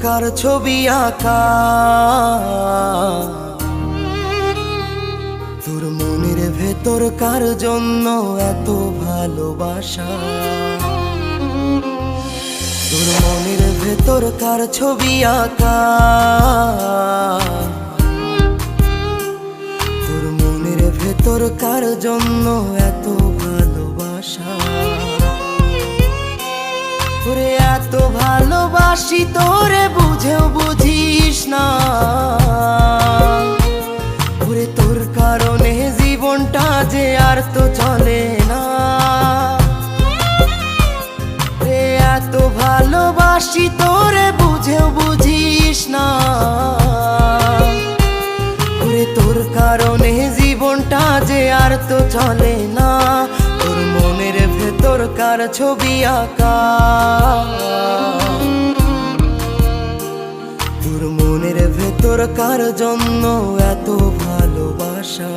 কার ছবি আঁকা, তোর মনের ভেতর কার জন্য এত ভালোবাসা, তোর মনের ভেতর কার ছবি আঁকা, তোর মনের ভেতর কার জন্য এত ভালোবাসা। তোরে এত ভালোবাসি তোরে বুঝেও বুঝিস না, ওরে তোর কারণে জীবনটা যে আর তো চলে না। রে এত ভালোবাসি তোরে বুঝেও বুঝিস না, ওরে তোর কারণে জীবনটা যে আর তো চলে না। তোর মনের ভেতর কার ছবি আঁকা, তোর মনের ভেতর কার জন্য এত ভালোবাসা।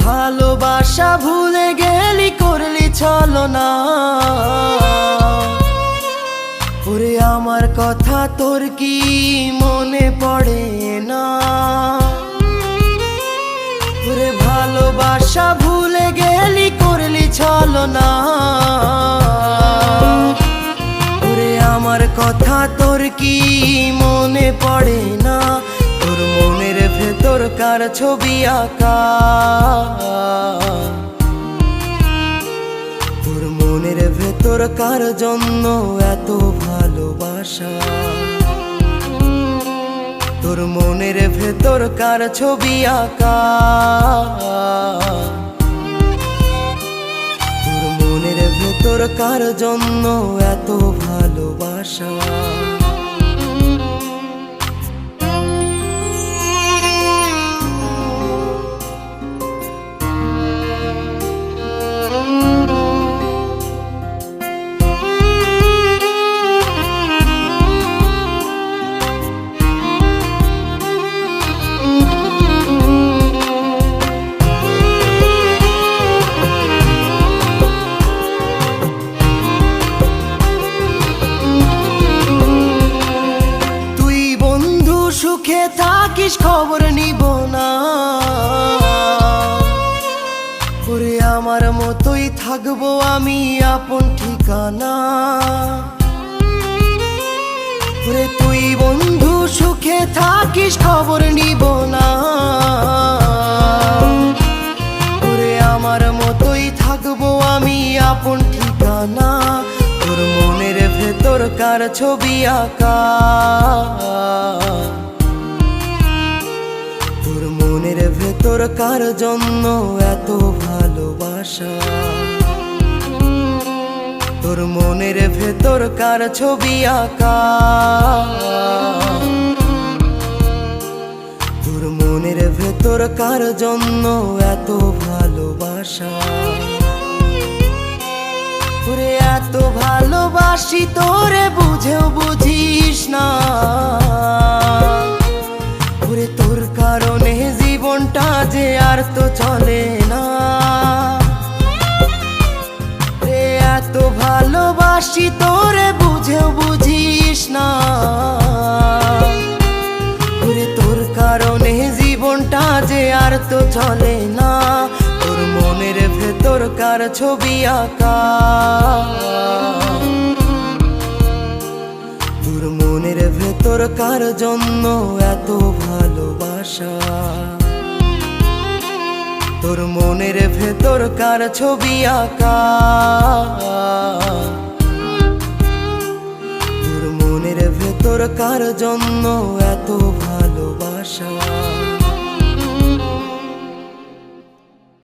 ভালোবাসা ভুলে গেলি করলি ছলনা, ওরে আমার কথা তোর কি মনে পড়ে না। ওরে ভালোবাসা ভুলে গেলি করলি ছলনা, ওরে আমার কথা তোর কি মনে পড়ে না। তোর মনের ভেতর কার ছবি আঁকা, তোর মনের ভেতর কার জন্য এত ভালোবাসা, তোর মনের ভেতর কার ছবি আঁকা, তোর মনের ভেতর কার জন্য এত ভালোবাসা। সুখে থাকিস খবর নিব না, ওরে আমার মতোই থাকবো আমি আপন ঠিকানা। ওরে তুই বন্ধু সুখে থাকিস খবর নিব না, ওরে আমার মতোই থাকবো আমি আপন ঠিকানা। তোর মনের ভেতর কার ছবি আঁকা, তোর মনের ভেতর কার জন্য এত ভালোবাসা, তোর মনের ভেতর কার ছবি আঁকা, তোর মনের ভেতর কার জন্য এত ভালোবাসা। তোরে এত ভালোবাসি তোরে বুঝেও বুঝিস না, ওরে তোর কারণে জীবনটা যে আর তো চলে না। রে এত ভালোবাসি তোরে বুঝেও বুঝিস না, ওরে তোর কারণে জীবনটা যে আর তো চলে না। তোর মনের ভেতর কার ছবি আঁকা, তোর মনের ভেতর কার জন্য এত ভালোবাসা, তোর মনের ভেতর কার ছবি আঁকা, তোর মনের ভেতর কার জন্য এত ভালোবাসা।